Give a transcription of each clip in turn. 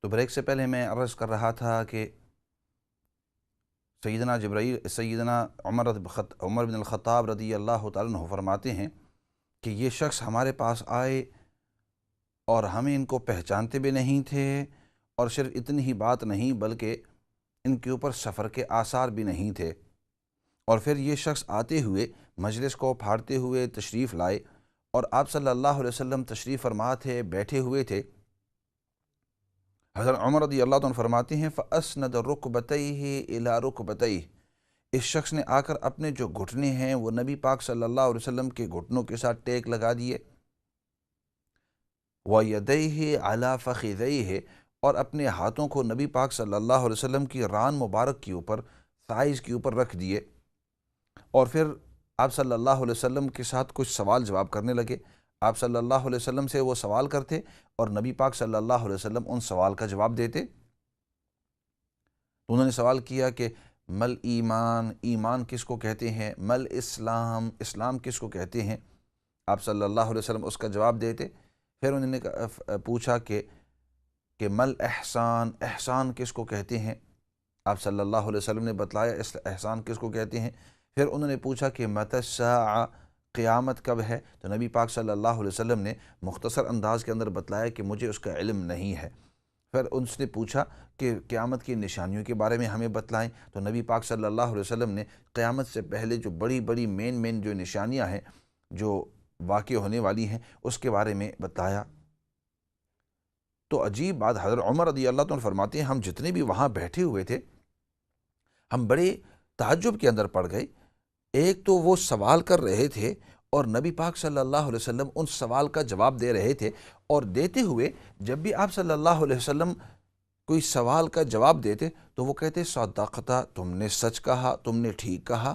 تو بریک سے پہلے میں عرض کر رہا تھا کہ سیدنا عمر بن الخطاب رضی اللہ تعالیٰ عنہ فرماتے ہیں کہ یہ شخص ہمارے پاس آئے اور ہمیں ان کو پہچانتے بھی نہیں تھے، اور صرف اتنی ہی بات نہیں بلکہ ان کے اوپر سفر کے آثار بھی نہیں تھے۔ اور پھر یہ شخص آتے ہوئے مجلس کو پھاڑتے ہوئے تشریف لائے، اور آپ صلی اللہ علیہ وسلم تشریف فرما تھے، بیٹھے ہوئے تھے۔ حضرت عمر رضی اللہ عنہ فرماتے ہیں فَأَسْنَدَ رُكْبَتَيْهِ إِلَى رُكْبَتَيْهِ، اس شخص نے آ کر اپنے جو گھٹنے ہیں وہ نبی پاک صلی اللہ علیہ وسلم کے گھٹنوں کے ساتھ ٹیک لگا دیے، وَيَدَيْهِ عَلَى فَخِذَيْهِ، اور اپنے ہاتھوں کو نبی پاک صلی اللہ علیہ وسلم کی ران مبارک کے اوپر، سائز کے اوپر رکھ دیے، اور پھر آپ صلی اللہ علیہ وسلم کے ساتھ کچھ سوال جواب کرنے لگے۔ آپ صلی اللہ علیہ وسلم سے وہ سوال کرتے اور نبی پاک صلی اللہ علیہ وسلم ان سوال کا جواب دیتے۔ تو انہوں نے سوال کیا کہ مل ایمان، ایمان کس کو کہتے ہیں؟ مل اسلام، اسلام کس کو کہتے ہیں؟ آپ صلی اللہ علیہ وسلم اس کا جواب دیتے۔ پھر انہوں نے پوچھا کہ مل احسان، احسان کس کو کہتے ہیں؟ آپ صلی اللہ علیہ وسلم نے بتلایا احسان کس کو کہتے ہیں۔ پھر انہوں نے پوچھا کہ متی الساعہ، قیامت کب ہے؟ تو نبی پاک صلی اللہ علیہ وسلم نے مختصر انداز کے اندر بتلایا کہ مجھے اس کا علم نہیں ہے۔ پھر اس نے پوچھا کہ قیامت کی نشانیوں کے بارے میں ہمیں بتلائیں، تو نبی پاک صلی اللہ علیہ وسلم نے قیامت سے پہلے جو بڑی بڑی مین جو نشانیاں ہیں جو واقع ہونے والی ہیں اس کے بارے میں بتایا۔ تو عجیب بات، حضرت عمر رضی اللہ عنہ فرماتے ہیں ہم جتنے بھی وہاں بیٹھے ہوئے تھے ہم بڑے تعجب کے اندر پڑ گئے۔ ایک تو وہ سوال کر رہے تھے اور نبی پاک صلی اللہ علیہ وسلم ان سوال کا جواب دے رہے تھے، اور دیتے ہوئے جب بھی آپ صلی اللہ علیہ وسلم کوئی سوال کا جواب دیتے تو وہ کہتے صدقتا، تم نے سچ کہا، تم نے ٹھیک کہا۔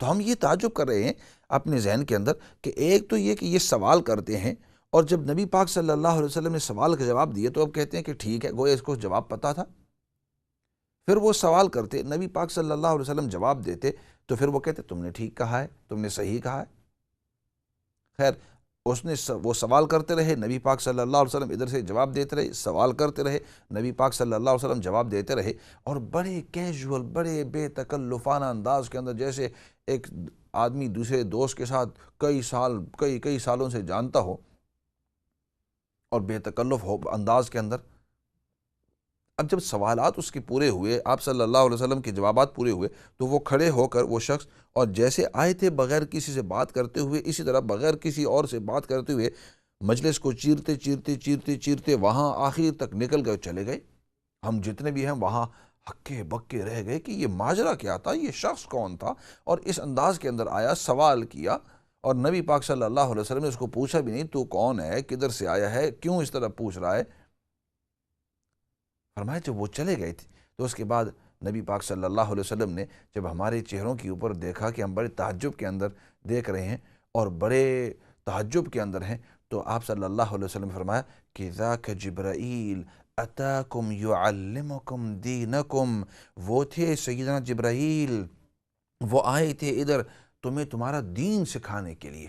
تو ہم یہ تعجب کر رہے ہیں اپنے ذہن کے اندر کہ ایک تو یہ کہ یہ سوال کرتے ہیں، اور جب نبی پاک صلی اللہ علیہ وسلم نے سوال کا جواب دیے تو اب کہتے ہیں کہ ٹھیک ہے، گویا اس کو جواب پتہ تھا۔ پھر وہ سوال کرتے، نبی پاک صلی اللہ علیہ وسلم جواب دیتے تو پھر وہ کہتے تم نے ٹھیک کہا ہے، تم نے صحیح کہا ہے۔ خیر، وہ سوال کرتے رہے، نبی پاک صلی اللہ علیہ وسلم ادھر سے جواب دیتے رہے، سوال کرتے رہے، نبی پاک صلی اللہ علیہ وسلم جواب دیتے رہے، اور بڑے کیجول، بڑے بے تکلفانہ انداز کے اندر، جیسے ایک آدمی دوسرے دوست کے ساتھ کئی سالوں سے جانتا ہو، اور بے تکلف ہو انداز کے اندر۔ اب جب سوالات اس کے پورے ہوئے، آپ صلی اللہ علیہ وسلم کے جوابات پورے ہوئے، تو وہ کھڑے ہو کر وہ شخص، اور جیسے آئے تھے بغیر کسی سے بات کرتے ہوئے، اسی طرح بغیر کسی اور سے بات کرتے ہوئے مجلس کو چیرتے وہاں آخر تک نکل گئے، چلے گئے۔ ہم جتنے بھی ہیں وہاں ہکے بکے رہ گئے کہ یہ ماجرا کیا تھا، یہ شخص کون تھا، اور اس انداز کے اندر آیا، سوال کیا، اور نبی پاک صلی اللہ علیہ وسلم نے اس کو پوچھا بھی نہیں تو کون ہے، کدھر سے آیا ہے، کیوں اس طرح پوچھ رہا ہے۔ فرمایا جب وہ چلے گئے تھے تو اس کے بعد نبی پاک صلی اللہ علیہ وسلم نے جب ہمارے چہروں کے اوپر دیکھا کہ ہم بڑے تعجب کے اندر دیکھ رہے ہیں اور بڑے تعجب کے اندر ہیں، تو آپ صلی اللہ علیہ وسلم نے فرمایا کہ ذاک جبرائیل اتاکم یعلمکم دینکم، وہ تھے سیدنا جبرائیل، وہ آئے تھے ادھر تمہیں تمہارا دین سکھانے کے لیے،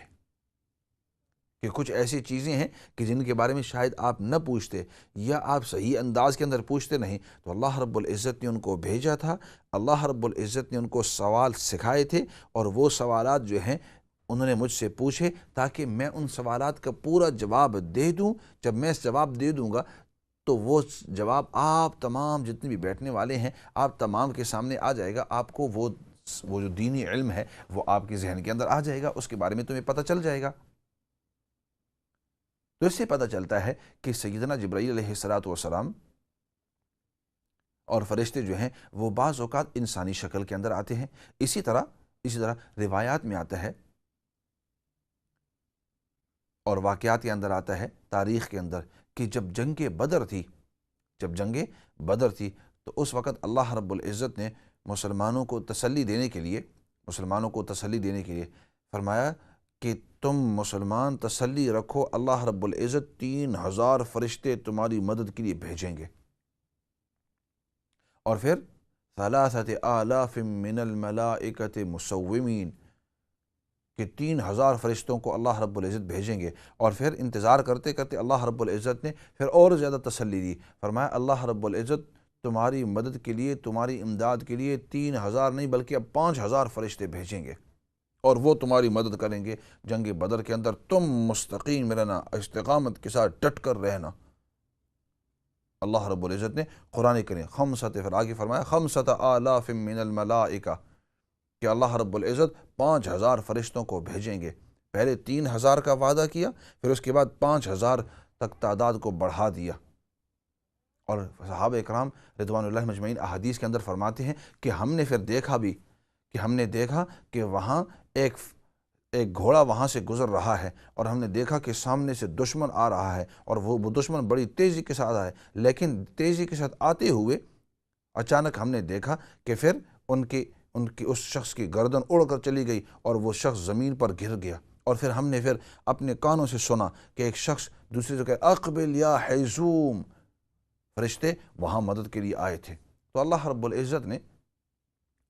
کہ کچھ ایسی چیزیں ہیں کہ جن کے بارے میں شاید آپ نہ پوچھتے، یا آپ صحیح انداز کے اندر پوچھتے نہیں، تو اللہ رب العزت نے ان کو بھیجا تھا، اللہ رب العزت نے ان کو سوال سکھائے تھے، اور وہ سوالات جو ہیں انہوں نے مجھ سے پوچھے تاکہ میں ان سوالات کا پورا جواب دے دوں۔ جب میں اس جواب دے دوں گا تو وہ جواب آپ تمام جتنے بھی بیٹھنے والے ہیں، آپ تمام کے سامنے آ جائے گا، آپ کو وہ جو دینی علم ہے وہ آپ کے ذہن کے اندر آ جائے گا، اس کے بارے میں تمہیں پتہ چل جائے گا۔ تو اس سے پتہ چلتا ہے کہ سیدنا جبرائیل علیہ الصلاۃ والسلام اور فرشتے جو ہیں وہ بعض اوقات انسانی شکل کے اندر آتے ہیں۔ اسی طرح روایات میں آتا ہے اور واقعات کے اندر آتا ہے، تاریخ کے اندر، کہ جب جنگ بدر تھی تو اس وقت اللہ رب العزت نے مسلمانوں کو تسلی دینے کے لیے فرمایا کہ تم مسلمان تسلی رکھو، اللہ رب العزت 3000 فرشتے تمہاری مدد کے لیے بھیجیں گے، اور پھر 3000 من الملائکۃ مسومین، کہ 3000 فرشتوں کو اللہ رب العزت بھیجیں گے، اور پھر انتظار کرتے کرتے اللہ رب العزت نے پھر اور زیادہ تسلی دی، فرمایا اللہ رب العزت تمہاری مدد کے لیے، تمہاری امداد کے لیے 3000 نہیں بلکہ اب 5000 فرشتے بھیجیں گے، اور وہ تمہاری مدد کریں گے جنگ بدر کے اندر، تم مستقیم رہنا، استقامت کے ساتھ ڈٹ کر رہنا۔ اللہ رب العزت نے قرآن کریم پھر آگے فرمایا 5000 من الملائکہ، کہ اللہ رب العزت 5000 فرشتوں کو بھیجیں گے۔ پہلے 3000 کا وعدہ کیا، پھر اس کے بعد 5000 تک تعداد کو بڑھا دیا۔ اور صحابہ اکرام رضوان اللہ مجمعین احادیث کے اندر فرماتے ہیں کہ ہم نے پھر دیکھا کہ وہاں ایک گھوڑا وہاں سے گزر رہا ہے، اور ہم نے دیکھا کہ سامنے سے دشمن آ رہا ہے، اور وہ دشمن بڑی تیزی کے ساتھ آئے، لیکن تیزی کے ساتھ آتے ہوئے اچانک ہم نے دیکھا کہ پھر ان کی اس شخص کی گردن اڑ کر چلی گئی، اور وہ شخص زمین پر گر گیا، اور پھر ہم نے اپنے کانوں سے سنا کہ ایک شخص دوسرے سے کہا اقبل یا حیزوم، فرشتے وہاں مدد کے لیے آئے تھے۔ تو اللہ رب العزت نے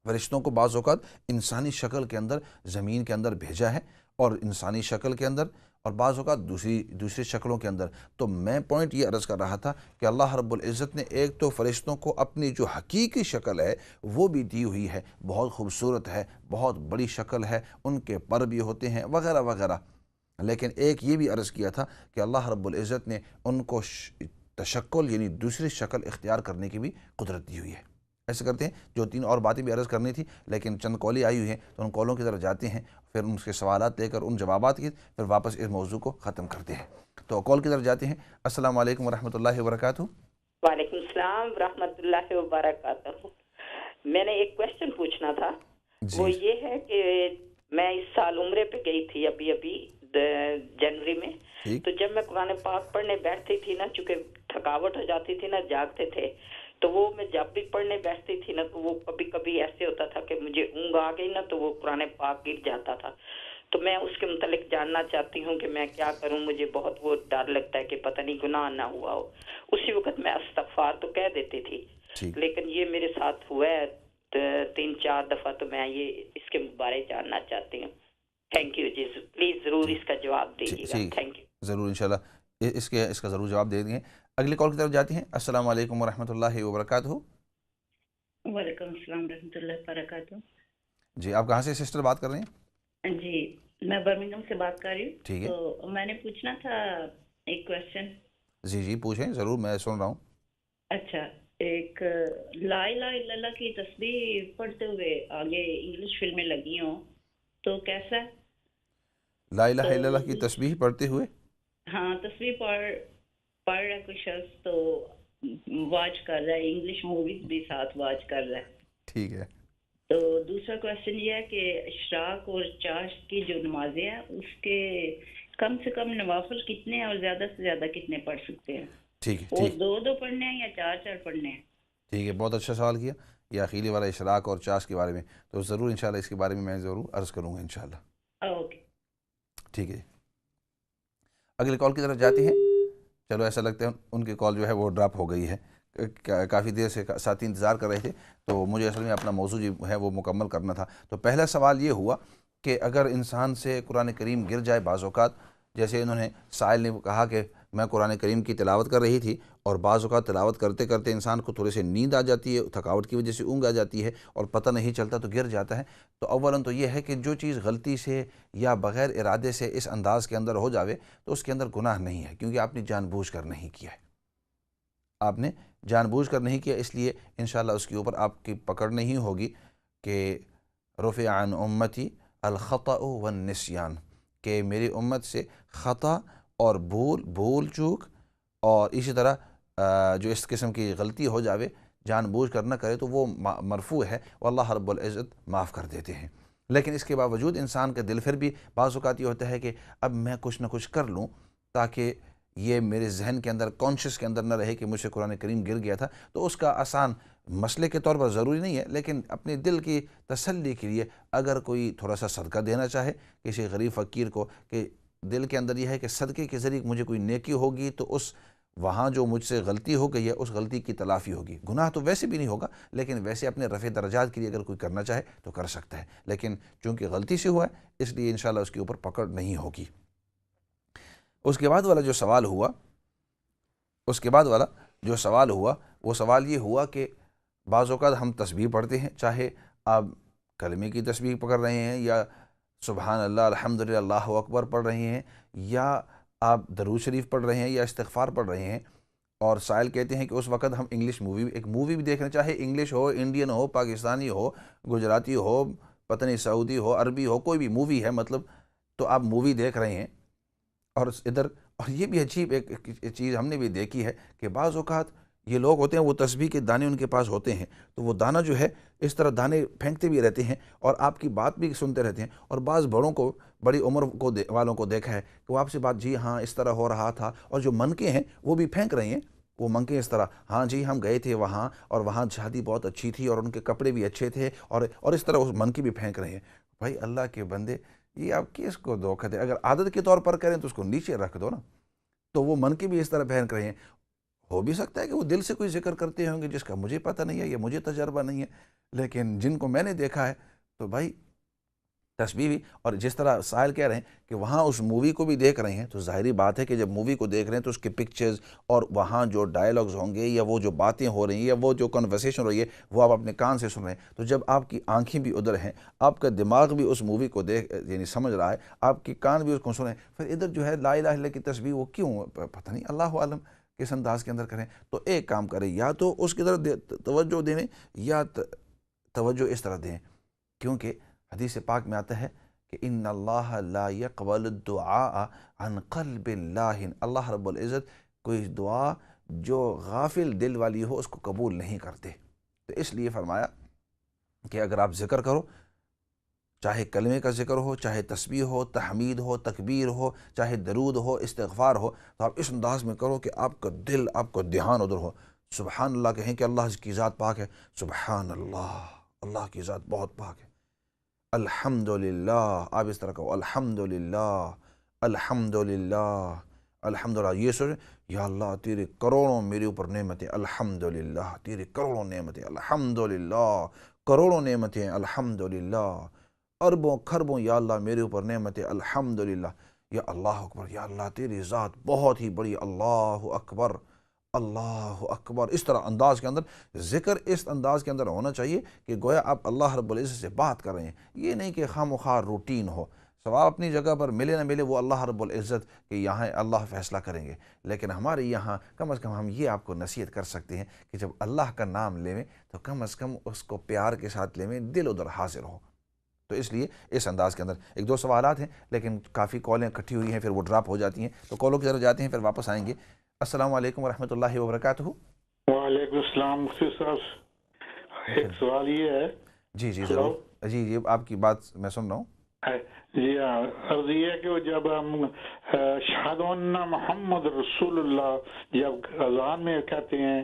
فرشتوں کو بعض اوقات انسانی شکل کے اندر زمین کے اندر بھیجا ہے، اور انسانی شکل کے اندر، اور بعض اوقات دوسری شکلوں کے اندر۔ تو میں پوائنٹ یہ عرض کر رہا تھا کہ اللہ رب العزت نے ایک تو فرشتوں کو اپنی جو حقیقی شکل ہے وہ بھی دی ہوئی ہے، بہت خوبصورت ہے، بہت بڑی شکل ہے، ان کے پر بھی ہوتے ہیں وغیرہ وغیرہ، لیکن ایک یہ بھی عرض کیا تھا کہ اللہ رب العزت نے ان کو تشکل یعنی دوسری شکل اختیار کرنے کی بھی قدرت دی ہوئی ہے۔ ایسے کرتے ہیں، جو 3 اور باتیں بھی عرض کرنی تھی لیکن چند کالیں آئی ہوئی ہیں، تو ان کالوں کی طرف جاتے ہیں، پھر ان کے سوالات لے کر ان جوابات کی، پھر واپس اس موضوع کو ختم کرتے ہیں۔ تو کال کی طرف جاتے ہیں۔ السلام علیکم ورحمۃ اللہ وبرکاتہ۔ وعلیکم السلام ورحمۃ اللہ وبرکاتہ۔ میں نے ایک کویشچن پوچھنا تھا، وہ یہ ہے کہ میں اس سال عمرے پہ گئی تھی ابھی جنوری میں، تو جب میں قرآن پاک پڑھنے بیٹھتی تھی نا، چونکہ تھکاوٹ ہو جاتی تھی نا، جاگتے تھے، تو وہ میں جب بھی پڑھنے بیٹھتی تھی نا، تو وہ کبھی کبھی ایسے ہوتا تھا کہ مجھے اونگ آ گئی نا، تو وہ قرآن پاک گر جاتا تھا۔ تو میں اس کے متعلق جاننا چاہتی ہوں کہ میں کیا کروں، مجھے بہت وہ ڈر لگتا ہے کہ پتہ نہیں گناہ نہ ہوا ہو۔ اسی وقت میں استغفار تو کہہ دیتی تھی، لیکن یہ میرے ساتھ ہوا ہے 3-4 دفعہ، تو میں یہ اس کے بارے جاننا چاہتی ہوں۔ تھینک یو جی، پلیز ضرور اس کا جواب دیجیے گا۔ Thank you. ضرور انشاءاللہ اس کا ضرور جواب دے دیں گے۔ اگلی کال کی طرف جاتی ہیں۔ السلام علیکم ورحمۃ اللہ وبرکاتہ۔ وعلیکم السلام ورحمۃ اللہ وبرکاتہ۔ جی، آپ کہاں سے سسٹر بات کر رہے ہیں؟ جی، میں برمنگھم سے بات کر رہی ہوں۔ ٹھیک ہے، تو میں نے پوچھنا تھا ایک کویشچن۔ جی پوچھیں، ضرور میں سن رہا ہوں۔ اچھا، ایک لا الہ الا اللہ کی تسبیح پڑھتے ہوئے آگے انگلش فلمیں لگی ہوں تو کیسا ہے؟ لا الہ الا اللہ کی تسبیح پڑھتے ہوئے؟ ہاں، تسبیح پڑھ رہا ہے کوئی شخص، تو واچ کر رہا ہے، انگلش موویز بھی ساتھ واچ کر رہا ہے۔ ٹھیک ہے۔ تو دوسرا کویشچن یہ ہے کہ اشراق اور چاشت کی جو نمازیں ہیں، اس کے کم سے کم نوافل کتنے ہیں اور زیادہ سے زیادہ کتنے پڑھ سکتے ہیں؟ ٹھیک ہے، وہ 2 پڑھنے ہیں یا 4 پڑھنے ہیں؟ ٹھیک ہے، بہت اچھا سوال کیا، یہ اخیری والا اشراق اور چاشت کے بارے میں، تو ضرور انشاءاللہ اس کے بارے میں ضرور عرض کروں گا انشاءاللہ۔ اوکے، ٹھیک ہے، اگلی کال کی طرف جاتے ہیں۔ چلو، ایسا لگتا ہے ان کی کال جو ہے وہ ڈراپ ہو گئی ہے، کافی دیر سے ساتھی انتظار کر رہے تھے، تو مجھے اصل میں اپنا موضوع جو ہے وہ مکمل کرنا تھا۔ تو پہلا سوال یہ ہوا کہ اگر انسان سے قرآن کریم گر جائے بعض اوقات، جیسے انہوں نے سائل نے کہا کہ میں قرآن کریم کی تلاوت کر رہی تھی، اور بعض اوقات تلاوت کرتے کرتے انسان کو تھوڑے سے نیند آ جاتی ہے، تھکاوٹ کی وجہ سے اونگ آ جاتی ہے اور پتہ نہیں چلتا تو گر جاتا ہے۔ تو اولاً تو یہ ہے کہ جو چیز غلطی سے یا بغیر ارادے سے اس انداز کے اندر ہو جاوے تو اس کے اندر گناہ نہیں ہے، کیونکہ آپ نے جان بوجھ کر نہیں کیا ہے، آپ نے جان بوجھ کر نہیں کیا، اس لیے انشاءاللہ اس کے اوپر آپ کی پکڑ نہیں ہوگی کہ رفع عن امتی الخطأ والنسیان، کہ میری امت سے خطا اور بھول چوک اور اسی طرح جو اس قسم کی غلطی ہو جاوے جان بوجھ کر نہ کرے تو وہ مرفوع ہے، واللہ رب العزت معاف کر دیتے ہیں۔ لیکن اس کے باوجود انسان کا دل پھر بھی بعض اوقات یہ ہوتا ہے کہ اب میں کچھ نہ کچھ کر لوں تاکہ یہ میرے ذہن کے اندر کانشیس کے اندر نہ رہے کہ مجھ سے قرآن کریم گر گیا تھا۔ تو اس کا آسان مسئلے کے طور پر ضروری نہیں ہے، لیکن اپنے دل کی تسلی کے لیے اگر کوئی تھوڑا سا صدقہ دینا چاہے کسی غریب فقیر کو، کہ دل کے اندر یہ ہے کہ صدقے کے ذریعے مجھے کوئی نیکی ہوگی تو اس وہاں جو مجھ سے غلطی ہو گئی ہے اس غلطی کی تلافی ہوگی. گناہ تو ویسے بھی نہیں ہوگا، لیکن ویسے اپنے رفع درجات کے لیے اگر کوئی کرنا چاہے تو کر سکتا ہے، لیکن چونکہ غلطی سے ہوا ہے اس لیے انشاءاللہ اس کے اوپر پکڑ نہیں ہوگی. اس کے بعد والا جو سوال ہوا وہ سوال یہ ہوا کہ بعض اوقات ہم تسبیح پڑھتے ہیں، چاہے آپ کلمے کی تسبیح پکڑ رہے ہیں یا سبحان اللہ الحمدللہ اللہ اکبر پڑھ رہے ہیں، یا آپ درود شریف پڑھ رہے ہیں یا استغفار پڑھ رہے ہیں، اور سائل کہتے ہیں کہ اس وقت ہم انگلش مووی بھی دیکھ رہے ہیں، چاہے انگلش ہو، انڈین ہو، پاکستانی ہو، گجراتی ہو، پتہ نہیں سعودی ہو، عربی ہو، کوئی بھی مووی ہے مطلب، تو آپ مووی دیکھ رہے ہیں اور اور یہ بھی عجیب ایک چیز ہم نے بھی دیکھی ہے کہ بعض اوقات یہ لوگ ہوتے ہیں وہ تسبیح کے دانے ان کے پاس ہوتے ہیں، تو وہ دانہ جو ہے اس طرح دانے پھینکتے بھی رہتے ہیں اور آپ کی بات بھی سنتے رہتے ہیں. اور بعض بڑوں کو، بڑی عمر والوں کو دیکھا ہے کہ وہ آپ سے بات جی ہاں اس طرح ہو رہا تھا، اور جو منکے ہیں وہ بھی پھینک رہے ہیں، وہ منکے اس طرح ہاں جی ہم گئے تھے وہاں اور وہاں شادی بہت اچھی تھی اور ان کے کپڑے بھی اچھے تھے، اور اس طرح اس منکے بھی پھینک رہے ہیں. بھائی اللہ کے بندے، یہ آپ کس کو دھوکہ دے؟ اگر عادت کے طور پر کریں تو اس کو نیچے رکھ دو نا. تو وہ من کے بھی اس طرح پھینک رہے ہیں. ہو بھی سکتا ہے کہ وہ دل سے کوئی ذکر کرتے ہوں گے جس کا مجھے پتہ نہیں ہے یا مجھے تجربہ نہیں ہے، لیکن جن کو میں نے دیکھا ہے تو بھائی تسبیح بھی. اور جس طرح سائل کہہ رہے ہیں کہ وہاں اس مووی کو بھی دیکھ رہے ہیں، تو ظاہری بات ہے کہ جب مووی کو دیکھ رہے ہیں تو اس کے پکچرز اور وہاں جو ڈائلاگز ہوں گے یا وہ جو باتیں ہو رہی ہیں یا وہ جو کنورسیشن ہو رہی ہے وہ آپ اپنے کان سے سن رہے ہیں. تو جب آپ کی آنکھیں بھی ادھر ہیں، آپ کا دماغ بھی اس مووی کو یعنی سمجھ رہا ہے، آپ کی کان بھی اس کو سن رہے ہیں، پھر ادھر جو ہے لا الہ الا اللہ کی تسبیح وہ کیوں؟ پتہ نہیں، اللہ عالم کس انداز کے اندر کریں. تو ایک کام کریں، یا تو اس کی طرف توجہ دیں یا توجہ اس طرح دیں، کیونکہ حدیث پاک میں آتا ہے کہ ان اللہ لا يقبل الدعاء عن قلب لاہن. اللہ رب العزت کوئی دعا جو غافل دل والی ہو اس کو قبول نہیں کرتے. تو اس لیے فرمایا کہ اگر آپ ذکر کرو، چاہے کلمے کا ذکر ہو، چاہے تسبیح ہو، تحمید ہو، تکبیر ہو، چاہے درود ہو، استغفار ہو، تو آپ اس انداز میں کرو کہ آپ کا دل، آپ کا دھیان ادھر ہو. سبحان اللہ کہیں کہ اللہ کی ذات پاک ہے، سبحان اللہ، اللہ کی ذات بہت پاک ہے. الحمدللہ، آپ اس طرح کہو الحمدللہ، الحمدللہ، الحمدللہ. یہ سوچیں یا اللہ تیرے کروڑوں میرے اوپر نعمتیں، الحمدللہ، تیرے کروڑوں نعمتیں، الحمدللہ، کروڑوں نعمتیں، الحمدللہ، اربوں کھربوں یا اللہ میرے اوپر نعمتیں، الحمدللہ. یا اللہ اکبر، یا اللہ تیری ذات بہت ہی بڑی، اللہ اکبر، اللہ اکبر. اس طرح انداز کے اندر ذکر، اس انداز کے اندر ہونا چاہیے کہ گویا آپ اللہ رب العزت سے بات کر رہے ہیں. یہ نہیں کہ خواہ مخواہ روٹین ہو. ثواب اپنی جگہ پر ملے نہ ملے وہ اللہ رب العزت کہ یہاں اللہ فیصلہ کریں گے، لیکن ہمارے یہاں کم از کم ہم یہ آپ کو نصیحت کر سکتے ہیں کہ جب اللہ کا نام لیں تو کم از کم اس کو پیار کے ساتھ لیں، دل ادھر حاضر ہو. تو اس لیے اس انداز کے اندر ایک دو سوالات ہیں لیکن کافی کالیں اکٹھی ہوئی ہیں، پھر وہ ڈراپ ہو جاتی ہیں، تو کالوں کی طرف جاتے ہیں، پھر واپس آئیں گے. السلام علیکم ورحمۃ اللہ وبرکاتہ. وعلیکم السلام. مفتی صاحب ایک سوال یہ ہے. جی ضرور. جی آپ کی بات میں سن رہا ہوں. جی ہاں، عرض یہ ہے کہ جب ہم اشہد ان محمد رسول اللہ جب اذان میں کہتے ہیں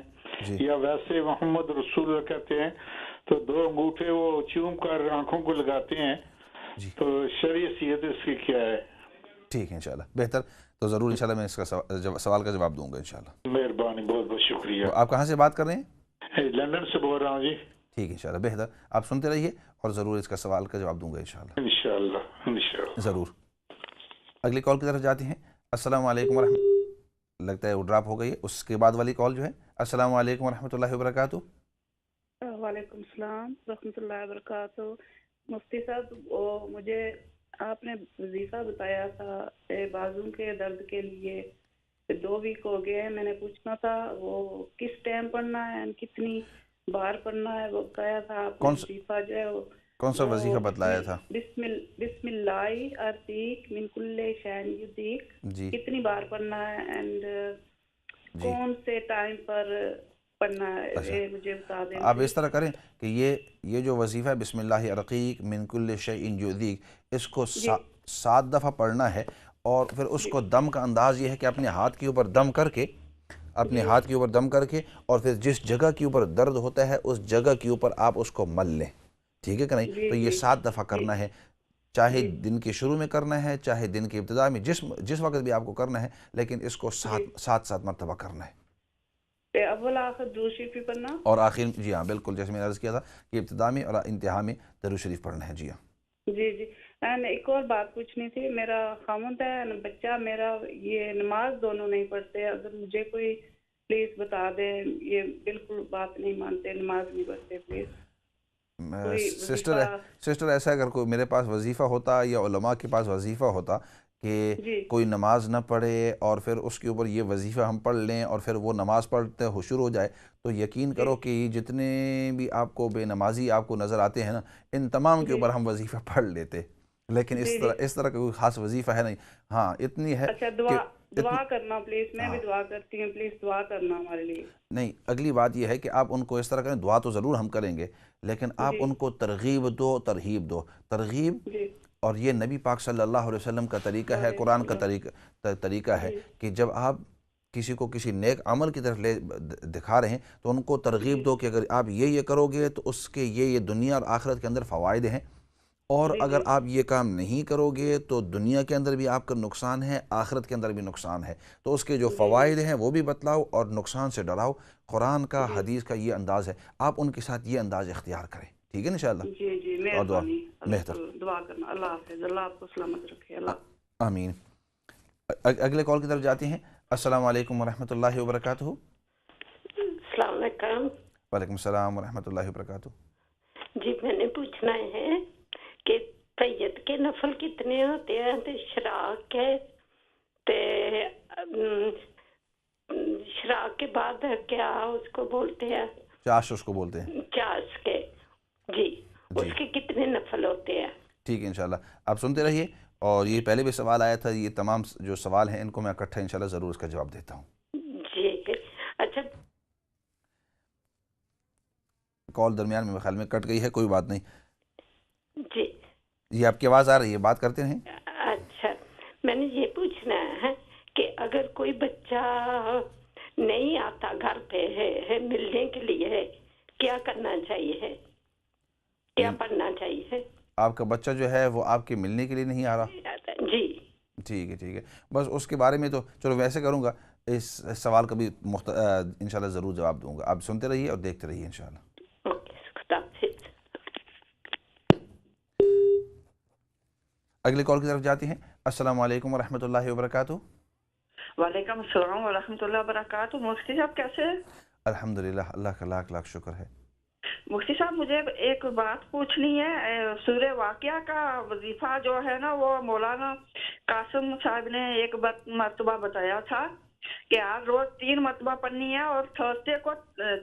یا ویسے محمد رسول اللہ کہتے ہیں تو دو انگوٹھے وہ چوم کر آنکھوں کو لگاتے ہیں، تو شرعی حیثیت اس کی کیا ہے؟ ٹھیک ہے انشاءاللہ، بہتر. تو ضرور انشاءاللہ میں اس کا سوال کا جواب دوں گا انشاءاللہ. مہربانی، بہت بہت شکریہ. آپ کہاں سے بات کر رہے ہیں؟ لندن سے بول رہا ہوں جی. ٹھیک ہے انشاءاللہ، بہتر. آپ سنتے رہیے اور ضرور اس کا سوال کا جواب دوں گا انشاءاللہ. انشاءاللہ ضرور. اگلی کال کی طرف جاتے ہیں. السلام علیکم ورحمۃ، لگتا ہے وہ ڈراپ ہو گئی ہے. اس کے بعد والی کال جو ہے. السلام علیکم ورحمۃ اللہ وبرکاتہ. وعلیکم السلام ورحمۃ اللہ وبرکاتہ. مفتی صاحب، مجھے آپ نے وظیفہ بتایا تھا بازو کے درد کے لیے، 2 ویک ہو گئے ہیں. میں نے پوچھنا تھا وہ کس ٹائم پڑھنا ہے، کتنی بار پڑھنا ہے، وہ بتایا تھا آپ نے. وظیفہ جو ہے کون سا وظیفہ بتلایا تھا؟ بسم اللہ ارتیق من کل شین یدیق، کتنی بار پڑھنا ہے اینڈ کون سے ٹائم پر پڑھنا ہے، مجھے بتا دیں. آپ اس طرح کریں کہ یہ جو وظیفہ ہے بسم اللہ ارقیق من کل شیء یؤذیک، اس کو 7 دفعہ پڑھنا ہے. اور پھر اس کو دم کا انداز یہ ہے کہ اپنے ہاتھ کے اوپر دم کر کے، اور پھر جس جگہ کے اوپر درد ہوتا ہے اس جگہ کے اوپر آپ اس کو مل لیں. ٹھیک ہے کہ نہیں؟ تو یہ 7 دفعہ کرنا ہے. چاہے دن کے شروع میں کرنا ہے چاہے دن کی ابتدا میں، جس وقت بھی آپ کو کرنا ہے، لیکن اس کو سات مرتبہ کرنا ہے۔ اول آخر درود شریف بھی پڑھنا اور آخر جی ہاں بالکل، جیسے میں نے عرض کیا تھا کہ ابتدا میں اور انتہا میں درود شریف پڑھنا ہے۔ جی ہاں جی جی، ایک اور بات پوچھنی تھی، میرا خاوند ہے بچہ میرا، یہ نماز دونوں نہیں پڑھتے، اگر مجھے کوئی پلیز بتا دیں، یہ بالکل بات نہیں مانتے، نماز نہیں پڑھتے، پلیز سسٹر ایسا اگر کوئی میرے پاس وظیفہ ہوتا یا علماء کے پاس وظیفہ ہوتا کہ کوئی نماز نہ پڑھے اور پھر اس کے اوپر یہ وظیفہ ہم پڑھ لیں اور پھر وہ نماز پڑھتے ہو شروع ہو جائے، تو یقین کرو کہ جتنے بھی آپ کو بے نمازی آپ کو نظر آتے ہیں نا، ان تمام کے اوپر ہم وظیفہ پڑھ لیتے، لیکن اس طرح کا کوئی خاص وظیفہ ہے نہیں۔ ہاں اتنی ہے اچھا، دعا کرنا پلیز، میں بھی دعا کرتی ہوں، پلیز دعا کرنا ہمارے لیے۔ نہیں، اگلی بات یہ ہے کہ آپ ان کو اس طرح کریں، دعا تو ضرور ہم کریں گے، لیکن آپ ان کو ترغیب دو، ترغیب، اور یہ نبی پاک صلی اللہ علیہ وسلم کا طریقہ ہے، قرآن کا طریقہ ہے کہ جب آپ کسی کو کسی نیک عمل کی طرف دکھا رہے ہیں تو ان کو ترغیب دو کہ اگر آپ یہ کرو گے تو اس کے یہ دنیا اور آخرت کے اندر فوائد ہیں، اور اگر آپ یہ کام نہیں کرو گے تو دنیا کے اندر بھی آپ کا نقصان ہے، آخرت کے اندر بھی نقصان ہے، تو اس کے جو فوائد ہیں وہ بھی بتلاؤ اور نقصان سے ڈراؤ۔ قرآن کا حدیث کا یہ انداز ہے، آپ ان کے ساتھ یہ انداز اختیار کریں، ٹھیک ہے انشاءاللہ؟ جی جی، مہربانی، دعا کرنا، اللہ حافظ، اللہ آپ کو سلامت رکھے، اللہ آمین۔ اگلے کال کی طرف جاتے ہیں۔ السلام علیکم ورحمۃ اللہ وبرکاتہ۔ السلام علیکم۔ وعلیکم السلام ورحمۃ اللہ وبرکاتہ۔ جی میں نے پوچھنا ہے کہ تہجد کے نفل کتنے ہوتے ہیں؟ اشراق ہے، اشراق کے بعد کیا اس کو بولتے ہیں؟ چاش اس کو بولتے ہیں۔ چاش کے، جی اس کے کتنے نفل ہوتے ہیں؟ ٹھیک ہے انشاءاللہ، آپ سنتے رہیے، اور یہ پہلے بھی سوال آیا تھا، یہ تمام جو سوال ہیں ان کو میں اکٹھا انشاءاللہ ضرور اس کا جواب دیتا ہوں۔ جی اچھا، کال درمیان میں خیال میں کٹ گئی ہے، کوئی بات نہیں۔ جی یہ آپ کی آواز آ رہی ہے، بات کرتے ہیں۔ اچھا، میں نے یہ پوچھنا ہے کہ اگر کوئی بچہ نہیں آتا گھر پہ ہے ملنے کے لیے، کیا کرنا چاہیے، کیا پڑھنا چاہیے؟ آپ کا بچہ جو ہے وہ آپ کے ملنے کے لیے نہیں آ رہا؟ جی ٹھیک ہے، بس اس کے بارے میں تو چلو ویسے کروں گا، اس سوال کا بھی انشاءاللہ ضرور جواب دوں گا، آپ سنتے رہیے اور دیکھتے رہیے انشاءاللہ۔ اگلے کال کی طرف جاتے ہیں۔ السلام علیکم ورحمۃ اللہ وبرکاتہ۔ وعلیکم السلام ورحمۃ اللہ وبرکاتہ۔ مفتی صاحب کیسے ہیں؟ الحمدللہ، اللہ کا لاکھ لاکھ شکر ہے۔ مفتی صاحب مجھے ایک بات پوچھنی ہے، سورہ واقعہ کا وظیفہ جو ہے نا وہ مولانا قاسم صاحب نے ایک مرتبہ بتایا تھا کہ آج روز 3 مرتبہ پڑھنی ہے اور تھرسڈے کو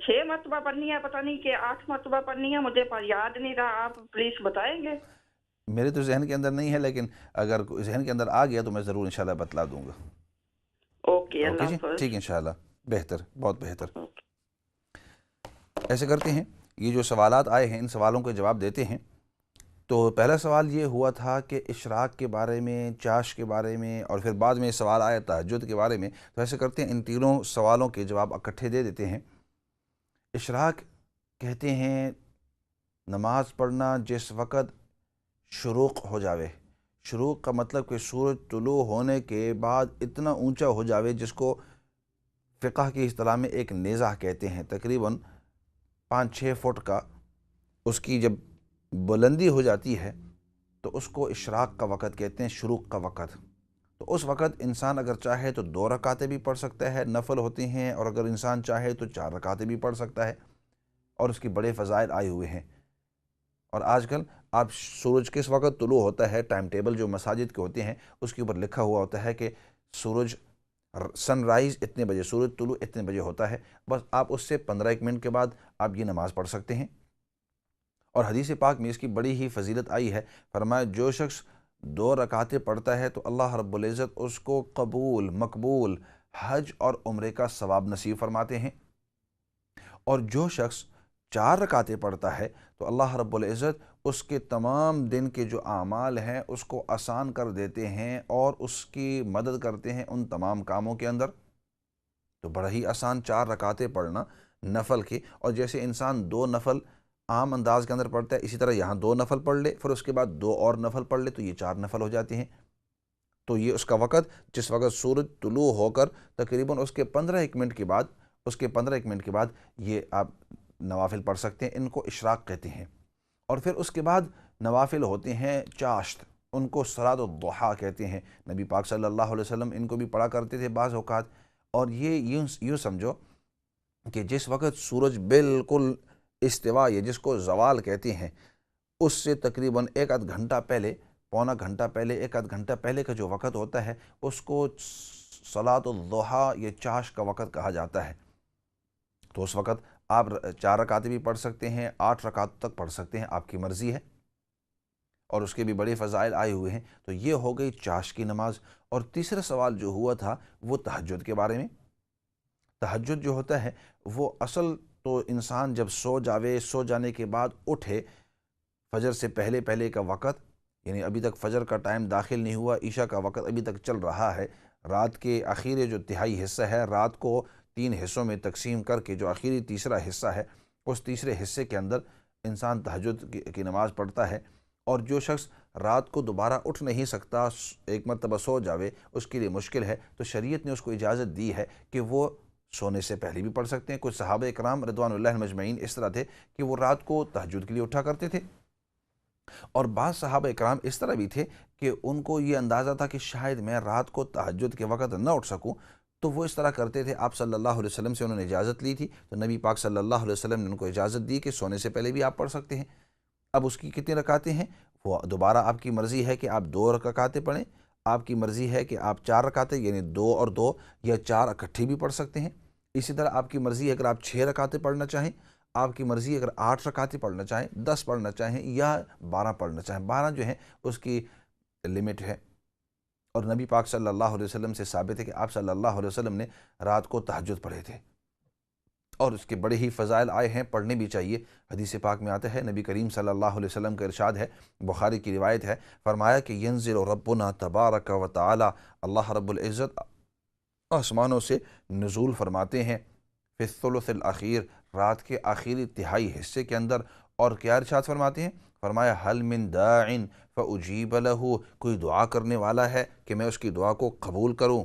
6 مرتبہ پڑھنی ہے، پتہ نہیں کہ 8 مرتبہ پڑھنی ہے، مجھے یاد نہیں رہا، آپ پلیز بتائیں گے؟ میرے تو ذہن کے اندر نہیں ہے، لیکن اگر ذہن کے اندر آ گیا تو میں ضرور انشاءاللہ بتلا دوں گا۔ اوکے، اللہ جی حافظ۔ ٹھیک ہے انشاءاللہ، بہتر، بہت بہتر۔ ایسے کرتے ہیں، یہ جو سوالات آئے ہیں ان سوالوں کے جواب دیتے ہیں۔ تو پہلا سوال یہ ہوا تھا کہ اشراق کے بارے میں، چاش کے بارے میں، اور پھر بعد میں سوال آیا تہجد کے بارے میں، تو ایسے کرتے ہیں ان تینوں سوالوں کے جواب اکٹھے دے دیتے ہیں۔ اشراق کہتے ہیں نماز پڑھنا جس وقت شروق ہو جاوے۔ شروق کا مطلب کہ سورج طلوع ہونے کے بعد اتنا اونچا ہو جاوے جس کو فقہ کی اصطلاح میں ایک نیزہ کہتے ہیں، تقریباً 5-6 فٹ کا، اس کی جب بلندی ہو جاتی ہے تو اس کو اشراق کا وقت کہتے ہیں، شروق کا وقت۔ تو اس وقت انسان اگر چاہے تو 2 رکعتیں بھی پڑھ سکتا ہے، نفل ہوتی ہیں، اور اگر انسان چاہے تو 4 رکعتیں بھی پڑھ سکتا ہے، اور اس کی بڑے فضائل آئے ہوئے ہیں۔ اور آج کل آپ سورج کس وقت طلوع ہوتا ہے، ٹائم ٹیبل جو مساجد کے ہوتے ہیں اس کے اوپر لکھا ہوا ہوتا ہے کہ سورج سن رائز اتنے بجے، سورج طلوع اتنے بجے ہوتا ہے، بس آپ اس سے 15-1 منٹ کے بعد آپ یہ نماز پڑھ سکتے ہیں۔ اور حدیث پاک میں اس کی بڑی ہی فضیلت آئی ہے، فرمایا جو شخص 2 رکعتیں پڑھتا ہے تو اللہ رب العزت اس کو قبول، مقبول حج اور عمرے کا ثواب نصیب فرماتے ہیں، اور جو شخص 4 رکعتیں پڑھتا ہے تو اللہ رب العزت اس کے تمام دن کے جو اعمال ہیں اس کو آسان کر دیتے ہیں اور اس کی مدد کرتے ہیں ان تمام کاموں کے اندر۔ تو بڑا ہی آسان 4 رکعتیں پڑھنا نفل کی، اور جیسے انسان 2 نفل عام انداز کے اندر پڑھتا ہے، اسی طرح یہاں 2 نفل پڑھ لے، پھر اس کے بعد 2 اور نفل پڑھ لے تو یہ 4 نفل ہو جاتے ہیں۔ تو یہ اس کا وقت، جس وقت سورج طلوع ہو کر تقریباً اس کے 15 منٹ کے بعد یہ آپ نوافل پڑھ سکتے ہیں، ان کو اشراق کہتے ہیں۔ اور پھر اس کے بعد نوافل ہوتے ہیں چاشت، ان کو صلاۃ الضحیٰ کہتے ہیں۔ نبی پاک صلی اللہ علیہ وسلم ان کو بھی پڑھا کرتے تھے بعض اوقات۔ اور یہ یوں سمجھو کہ جس وقت سورج بالکل استوا، یہ جس کو زوال کہتے ہیں، اس سے تقریباً 1 گھنٹہ پہلے، پونا گھنٹہ پہلے، 1 گھنٹہ پہلے کا جو وقت ہوتا ہے اس کو صلاۃ الضحیٰ، یہ چاش کا وقت کہا جاتا ہے۔ تو اس وقت آپ 4 رکعتیں بھی پڑھ سکتے ہیں، 8 رکعت تک پڑھ سکتے ہیں، آپ کی مرضی ہے، اور اس کے بھی بڑے فضائل آئے ہوئے ہیں۔ تو یہ ہو گئی چاش کی نماز۔ اور تیسرا سوال جو ہوا تھا وہ تہجد کے بارے میں۔ تہجد جو ہوتا ہے وہ اصل تو انسان جب سو جانے کے بعد اٹھے، فجر سے پہلے کا وقت، یعنی ابھی تک فجر کا ٹائم داخل نہیں ہوا، عشاء کا وقت ابھی تک چل رہا ہے، رات کے آخری جو تہائی حصہ ہے، رات کو 3 حصوں میں تقسیم کر کے جو آخری تیسرا حصہ ہے، اس تیسرے حصے کے اندر انسان تہجد کی نماز پڑھتا ہے۔ اور جو شخص رات کو دوبارہ اٹھ نہیں سکتا، ایک مرتبہ سو جاوے، اس کے لیے مشکل ہے، تو شریعت نے اس کو اجازت دی ہے کہ وہ سونے سے پہلے بھی پڑھ سکتے ہیں۔ کچھ صحابہ اکرام رضوان اللہ مجمعین اس طرح تھے کہ وہ رات کو تہجد کے لیے اٹھا کرتے تھے، اور بعض صحابہ اکرام اس طرح بھی تھے کہ ان کو یہ اندازہ تھا کہ شاید میں رات کو تہجد کے وقت نہ اٹھ سکوں، تو وہ اس طرح کرتے تھے۔ آپ صلی اللہ علیہ وسلم سے انہوں نے اجازت لی تھی، تو نبی پاک صلی اللہ علیہ وسلم نے ان کو اجازت دی کہ سونے سے پہلے بھی آپ پڑھ سکتے ہیں۔ اب اس کی کتنی رکعتیں ہیں وہ دوبارہ آپ کی مرضی ہے کہ آپ 2 رکعتیں پڑھیں، آپ کی مرضی ہے کہ آپ 4 رکعتیں، یعنی 2 اور 2 یا 4 اکٹھی بھی پڑھ سکتے ہیں۔ اسی طرح آپ کی مرضی ہے اگر آپ 6 رکعتیں پڑھنا چاہیں، آپ کی مرضی اگر 8 رکعتیں پڑھنا چاہیں، 10 پڑھنا چاہیں یا 12 پڑھنا چاہیں۔ 12 جو ہے اس کی لمٹ ہے، اور نبی پاک صلی اللہ علیہ وسلم سے ثابت ہے کہ آپ صلی اللہ علیہ وسلم نے رات کو تہجد پڑھے تھے، اور اس کے بڑے ہی فضائل آئے ہیں، پڑھنے بھی چاہیے۔ حدیث پاک میں آتا ہے، نبی کریم صلی اللہ علیہ وسلم کا ارشاد ہے، بخاری کی روایت ہے، فرمایا کہ ینزل ربنا تبارک و تعالی، اللہ رب العزت آسمانوں سے نزول فرماتے ہیں، فی الثلث الاخیر، رات کے آخری تہائی حصے کے اندر، اور کیا ارشاد فرماتے ہیں؟ فرمایا حل من داع فاجیب له، کوئی دعا کرنے والا ہے کہ میں اس کی دعا کو قبول کروں؟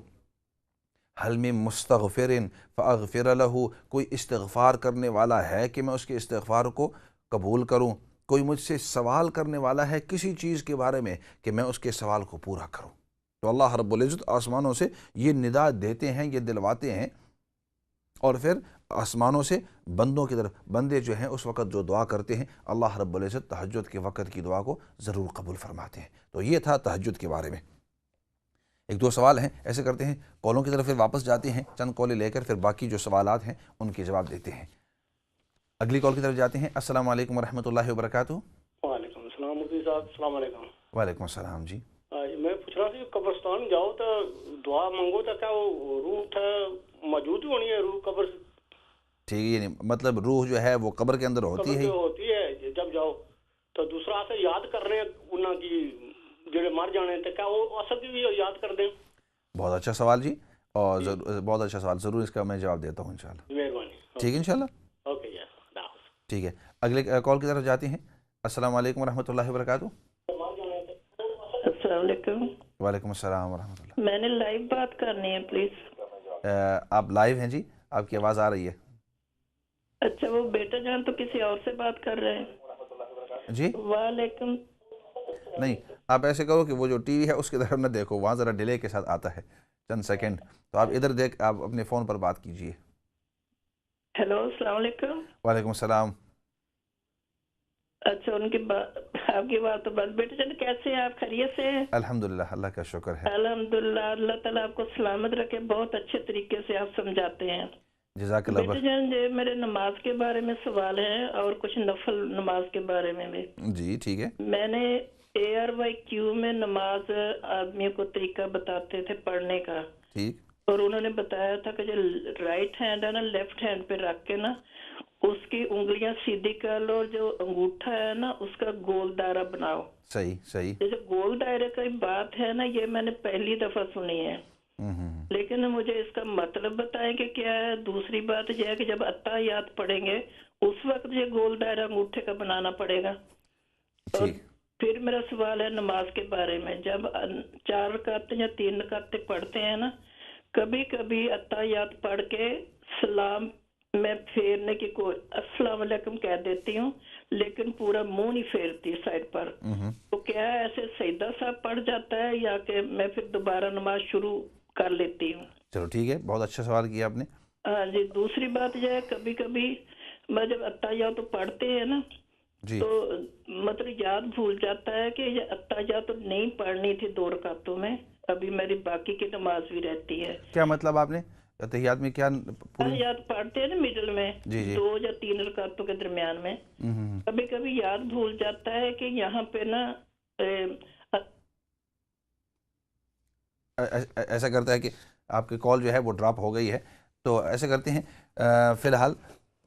حل من مستغفر فاغفر له، کوئی استغفار کرنے والا ہے کہ میں اس کے استغفار کو قبول کروں؟ کوئی مجھ سے سوال کرنے والا ہے کسی چیز کے بارے میں کہ میں اس کے سوال کو پورا کروں؟ تو اللہ رب العزت آسمانوں سے یہ ندا دیتے ہیں، یہ دلواتے ہیں، اور پھر آسمانوں سے بندوں کی طرف، بندے جو ہیں اس وقت جو دعا کرتے ہیں، اللہ رب العزت تہجد کے وقت کی دعا کو ضرور قبول فرماتے ہیں۔ تو یہ تھا تہجد کے بارے میں۔ 1-2 سوال ہیں، ایسے کرتے ہیں کالوں کی طرف پھر واپس جاتے ہیں، چند کالیں لے کر پھر باقی جو سوالات ہیں ان کے جواب دیتے ہیں۔ اگلی کال کی طرف جاتے ہیں۔ السلام علیکم ورحمۃ اللہ وبرکاتہ۔ وعلیکم السلام مفتی صاحب، السلام علیکم۔ وعلیکم السلام جی۔ میں پوچھ رہا تھا قبرستان جاؤ تو دعا مانگو تو کیا وہ روح موجود ہونی ہے، روح قبر؟ ٹھیک ہے، یعنی مطلب روح جو ہے وہ قبر کے اندر ہوتی ہے، ہوتی ہے جب جاؤ تو دوسرا سے یاد کرنے انہاں کی جڑے مر جانے تو کیا وہ اصل بھی یاد کر دیں؟ بہت اچھا سوال جی، اور بہت اچھا سوال، ضرور اس کا میں جواب دیتا ہوں انشاءاللہ۔ مہربانی، ٹھیک ہے انشاءاللہ۔ اوکے یس، ٹھیک ہے، اگلے کال کی طرف جاتے ہیں۔ السلام علیکم ورحمۃ اللہ وبرکاتہ۔ السلام علیکم۔ وعلیکم السلام ورحمۃ اللہ۔ میں نے لائیو بات کرنی ہے پلیز۔ آپ لائیو ہیں جی، آپ کی آواز آ رہی ہے۔ اچھا، وہ بیٹا جان تو کسی اور سے بات کر رہے ہیں جی؟ وعلیکم۔ نہیں، آپ ایسے کرو کہ وہ جو ٹی وی ہے اس کی طرف نہ دیکھو، وہاں ذرا ڈیلے کے ساتھ آتا ہے چند سیکنڈ، تو آپ ادھر دیکھ، آپ اپنے فون پر بات کیجئے۔ ہیلو، السلام علیکم۔ وعلیکم السلام۔ اچھا، ان کی آپ کی بات تو بس، بیٹے جان کیسے ہیں آپ؟ خیریت سے ہیں؟ الحمدللہ، اللہ کا شکر ہے۔ الحمدللہ، اللہ تعالیٰ آپ کو سلامت رکھے، بہت اچھے طریقے سے آپ سمجھاتے ہیں۔ جزاک اللہ بیٹے جان جی، میرے نماز کے بارے میں سوال ہے اور کچھ نفل نماز کے بارے میں بھی۔ جی ٹھیک ہے۔ میں نے ARYQ میں نماز آدمیوں کو طریقہ بتاتے تھے پڑھنے کا، ٹھیک، اور انہوں نے بتایا تھا کہ جو رائٹ ہینڈ ہے نا، لیفٹ ہینڈ پہ رکھ کے نا اس کی انگلیاں سیدھی کر لو، اور جو انگوٹھا ہے نا اس کا گول دائرہ بناؤ۔ صحیح صحیح۔ یہ جو گول دائرے کی بات ہے نا، یہ میں نے پہلی دفعہ سنی ہے۔ لیکن مجھے اس کا مطلب بتائیں کہ کیا ہے. دوسری بات یہ ہے کہ جب اتحیات پڑھیں گے اس وقت یہ گول دائرہ انگوٹھے کا بنانا پڑے گا. اور پھر میرا سوال ہے نماز کے بارے میں. جب 4 رکعتیں یا 3 رکعتیں پڑھتے ہیں نا، کبھی کبھی اتحیات پڑھ کے سلام میں پھیرنے کی السلام علیکم کہہ دیتی ہوں، لیکن پورا منہ نہیں پھیرتی سائڈ پر. تو کیا ایسے سجدہ صاحب پڑھ جاتا ہے یا کہ میں پھر دوبارہ نماز شروع کر لیتی ہوں؟ چلو ٹھیک ہے، بہت اچھا سوال کیا آپ نے. ہاں جی. دوسری بات یہ ہے کبھی کبھی میں جب اتحیات تو پڑھتے ہیں نا جی، تو مطلب یاد بھول جاتا ہے کہ یہ اتحیات تو نہیں پڑھنی تھی 2 رکعتوں میں، ابھی میری باقی کی نماز بھی رہتی ہے. کیا مطلب آپ نے اتحیات میں کیا اتحیات پڑھتے ہیں نا مڈل میں، 2 یا 3 رکعتوں کے درمیان میں کبھی کبھی یاد بھول جاتا ہے کہ یہاں پہ نا ایسا کرتا ہے کہ آپ کی کال جو ہے وہ ڈراپ ہو گئی ہے. تو ایسا کرتے ہیں فی الحال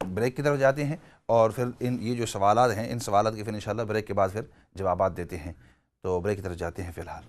بریک کی طرف جاتے ہیں اور پھر یہ جو سوالات ہیں ان سوالات کے پھر انشاءاللہ بریک کے بعد پھر جوابات دیتے ہیں. تو بریک کی طرف جاتے ہیں فی الحال.